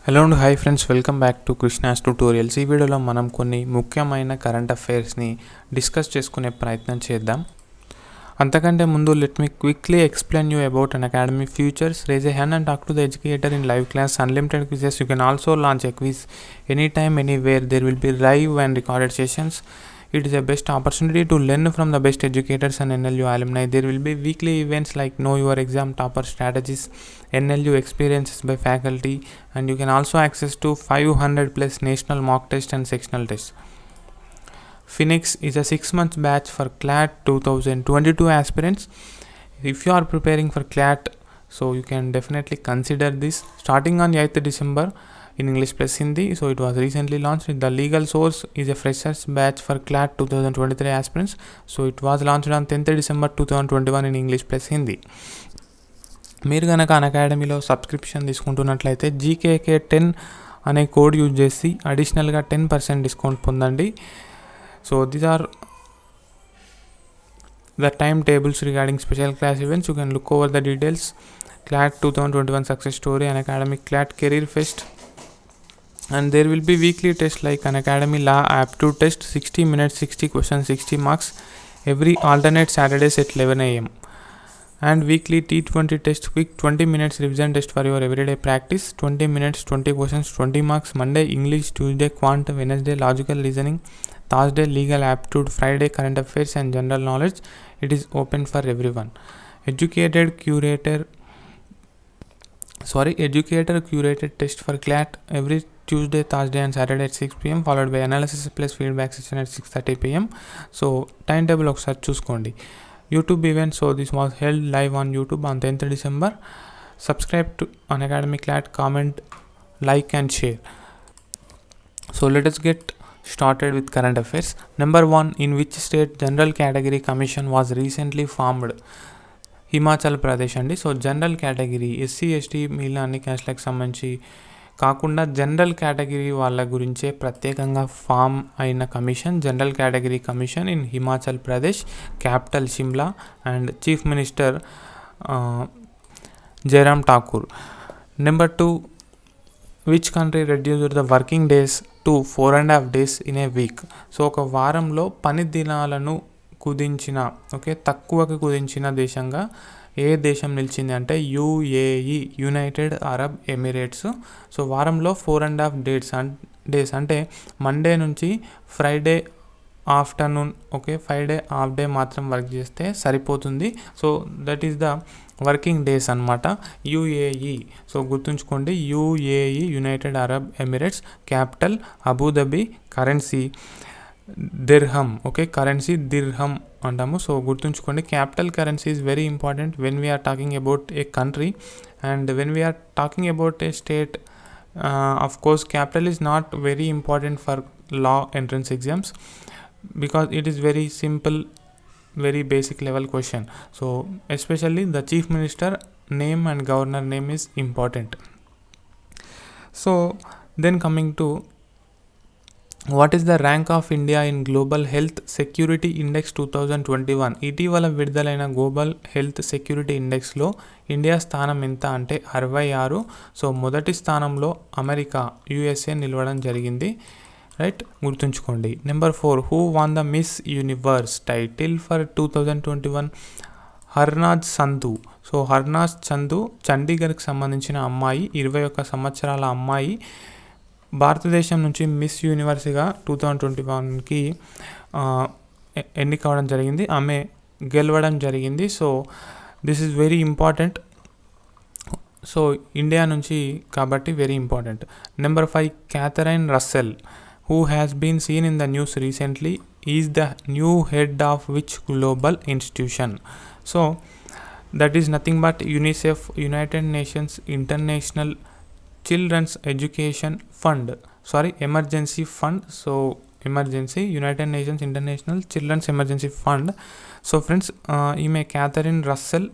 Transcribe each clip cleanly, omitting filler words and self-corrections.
Hello and hi friends, welcome back to Krishna's tutorials. ఈ వీడియోలో మనం కొన్ని ముఖ్యమైన కరెంట్ అఫైర్స్ని డిస్కస్ చేసుకునే ప్రయత్నం చేద్దాం. అంతకంటే ముందు let me quickly explain you about Unacademy features. Raise a hand and talk to the educator in live class. Unlimited quizzes. You can also launch a quiz any time anywhere. There will be live and recorded sessions. It is a best opportunity to learn from the best educators and NLU alumni. There will be weekly events like Know Your Exam Topper Strategies, NLU experiences by faculty, and you can also access to 500 plus national mock test and sectional tests. Phoenix is a 6-month batch for CLAT 2022 aspirants. If you are preparing for CLAT, so you can definitely consider this. Starting on 8th December in English plus Hindi, so it was recently launched. The legal source is a freshers batch for CLAT 2023 aspirants, so it was launched on 10th December 2021 in English plus Hindi. మీరు కనుక అకాడమీలో subscription తీసుకుంటున్నట్లయితే జీకేకే 10 అనే code use చేసి అడిషనల్గా 10% discount పొందండి. So these are the timetables regarding special class events. You can look over the details. CLAT 2021 success story, an academic CLAT career fest, and there will be weekly tests like an academy law aptitude test, 60 minutes, 60 questions, 60 marks every alternate Saturdays at 11 am, and weekly T20 test, quick 20 minutes revision test for your everyday practice, 20 minutes, 20 questions, 20 marks. Monday English, Tuesday quant, Wednesday logical reasoning, Thursday legal aptitude, Friday current affairs and general knowledge. It is open for everyone. Educator curated test for CLAT every Tuesday, Thursday and Saturday at 6 pm, followed by analysis plus feedback session at 6:30 pm. So timetable ఒకసారి చూసుకోండి. YouTube event, so this was held live on YouTube on 10th December. Subscribe to Unacademy CLAT, comment, like and share. So let us get started with current affairs. Number 1, in which state general category commission was recently formed? Himachal Pradesh అండి. So general category SC ST మిగిలిన అన్ని క్యాస్ట్లకు సంబంధించి కాకుండా general category వాళ్ళ గురించే ప్రత్యేకంగా form అయిన commission general category commission in Himachal Pradesh, capital Shimla, and chief minister Jayaram Thakur. Number 2, which country reduced the working days to 4.5 days in a week? So ఒక వారంలో పని దినాలను తక్కువకి కుదించిన దేశంగా ఏ దేశం నిలిచింది అంటే UAE, united Arab Emirates. So వారంలో 4.5 days అంటే మండే నుంచి Friday afternoon, Friday half day మాత్రం వర్క్ చేస్తే సరిపోతుంది. So that is the working days అనమాట యుఏఈ. సో గుర్తుంచుకోండి, UAE, united Arab Emirates, capital Abu Dhabi, currency dirham. Currency dirham అంటాము. So గుర్తుంచుకోండి, capital currency is very important when we're talking about a country and when we're talking about a state. Of course capital is not very important for law entrance exams because it is very simple, very basic level question. So especially the chief minister name and governor name is important. So then coming to what is the rank of India in Global Health Security Index 2021? ఇటీవల విడుదలైన global health security ఇండెక్స్లో India స్థానం ఎంత అంటే 66. So మొదటి స్థానంలో America, USA నిలవడం జరిగింది. Right, గుర్తుంచుకోండి. Number 4, who won the Miss Universe title for 2021? Harnaaz Sandhu. So Harnaaz Sandhu చండీగఢ్కి సంబంధించిన అమ్మాయి, 21 సంవత్సరాల అమ్మాయి భారతదేశం నుంచి మిస్ యూనివర్స్గా 2021కి ఎన్నికవడం జరిగింది. ఆమె గెలవడం జరిగింది. So this is very important. So India నుంచి కాబట్టి very important. Number 5, Catherine Russell, who has been seen in the news recently, is the new head of which global institution? So that is nothing but UNICEF, United Nations International Children's Education Fund, emergency fund. So emergency, United Nations International Children's Emergency Fund. So friends, ఈమె Catherine Russell.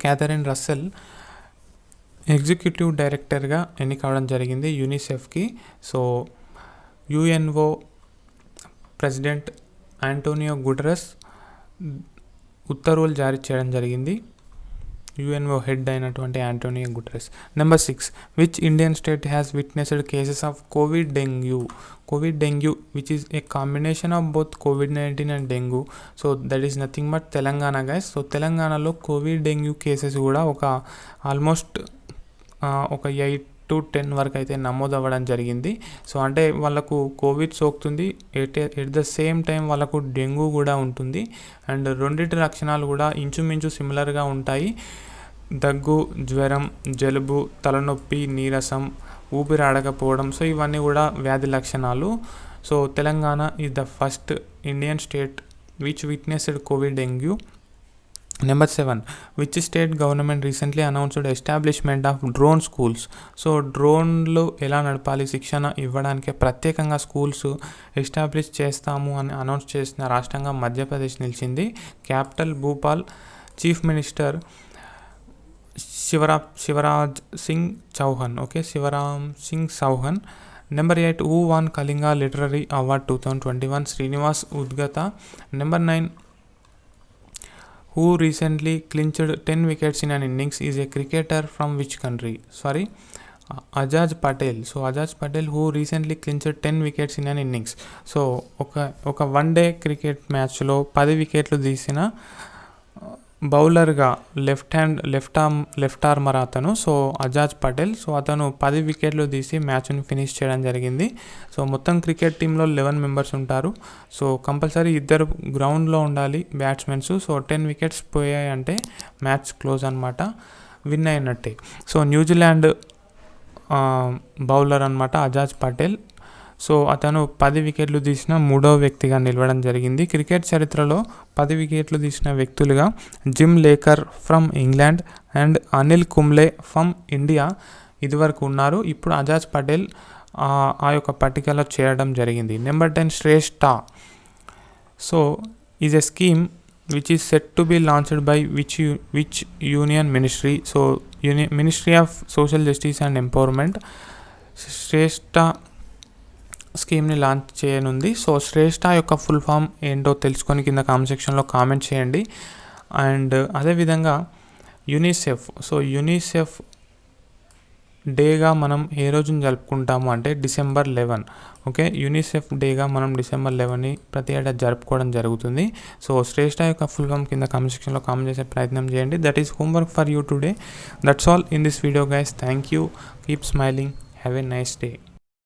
Catherine Russell executive డైరెక్టర్గా ఎన్నికవడం జరిగింది యూనిసెఫ్కి. So UNO president Antonio Guterres ఉత్తర్వులు జారీ చేయడం జరిగింది. UNO head అయినటువంటి Antonio Guterres. Number 6, which Indian state has witnessed cases of covid dengue which is a combination of both COVID-19 and dengue. So that is nothing but Telangana guys. So తెలంగాణలో covid dengue cases కూడా almost ఒక 8 to 10 వరకు అయితే నమోదు అవ్వడం జరిగింది. So అంటే వాళ్ళకు కోవిడ్ సోకుతుంది, ఎట్ ద సేమ్ టైం వాళ్ళకు డెంగ్యూ కూడా ఉంటుంది. అండ్ రెండింటి లక్షణాలు కూడా ఇంచుమించు సిమిలర్గా ఉంటాయి. దగ్గు, జ్వరం, జలుబు, తలనొప్పి, నీరసం, ఊపిరి ఆడకపోవడం, సో ఇవన్నీ కూడా వ్యాధి లక్షణాలు. So Telangana is the first Indian state which witnessed Covid dengue. Number 7, which state government recently announced establishment of drone schools. So డ్రోన్లు ఎలా నడపాలి శిక్షణ ఇవ్వడానికి ప్రత్యేకంగా స్కూల్స్ ఎస్టాబ్లిష్ చేస్తాము అని అనౌన్స్ చేసిన రాష్ట్రంగా మధ్యప్రదేశ్ నిలిచింది. Capital Bhupal. Chief minister Shivraj Singh Chauhan. Okay, Shivaram Singh Chauhan. Number 8, who van Kalinga literary award 2021? Srinivas ఉద్గత. Number 9, who recently clinched 10 wickets in an innings is a cricketer from which country? Ajaz Patel. So Ajaz Patel who recently clinched 10 wickets in an innings. So ఒక one day cricket మ్యాచ్లో 10 వికెట్లు తీసిన బౌలర్గా left armour అతను. So Ajaz Patel. So అతను 10 వికెట్లు తీసి మ్యాచ్ని finish చేయడం జరిగింది. సో మొత్తం క్రికెట్ టీంలో 11 మెంబర్స్ ఉంటారు. సో కంపల్సరీ 2 గ్రౌండ్లో ఉండాలి బ్యాట్స్మెన్స్. సో 10 వికెట్స్ పోయాయంటే మ్యాచ్ క్లోజ్ అనమాట, విన్ అయినట్టే. సో న్యూజిలాండ్ బౌలర్ అనమాట అజాజ్ పటేల్. సో అతను 10 వికెట్లు తీసిన 3వ వ్యక్తిగా నిలవడం జరిగింది. క్రికెట్ చరిత్రలో 10 వికెట్లు తీసిన వ్యక్తులుగా gym lacquer from England and Anil Kumble from India ఇదివరకు ఉన్నారు. ఇప్పుడు అజాజ్ పటేల్ ఆ యొక్క పట్టికలో చేరడం జరిగింది. Number 10, Shreshta. So is a scheme which is set to be launched by which union ministry? So ministry of social justice and empowerment Shreshta స్కీమ్ని లాంచ్ చేయనుంది. సో శ్రేష్ఠ యొక్క ఫుల్ ఫామ్ ఏంటో తెలుసుకొని కింద కామెంట్ సెక్షన్లో కామెంట్ చేయండి. అండ్ అదేవిధంగా యూనిసెఫ్. సో యూనిసెఫ్ డేగా మనం ఏ రోజున జరుపుకుంటాము అంటే December 11. ఓకే, యూనిసెఫ్ డేగా మనం December 11ని ప్రతి ఏటా జరుపుకోవడం జరుగుతుంది. సో శ్రేష్ఠ యొక్క ఫుల్ ఫామ్ కింద కామెంట్ సెక్షన్లో కామెంట్ చేసే ప్రయత్నం చేయండి. That is homework for you today. That's all in this video guys. Thank you. Keep smiling. Have a nice day.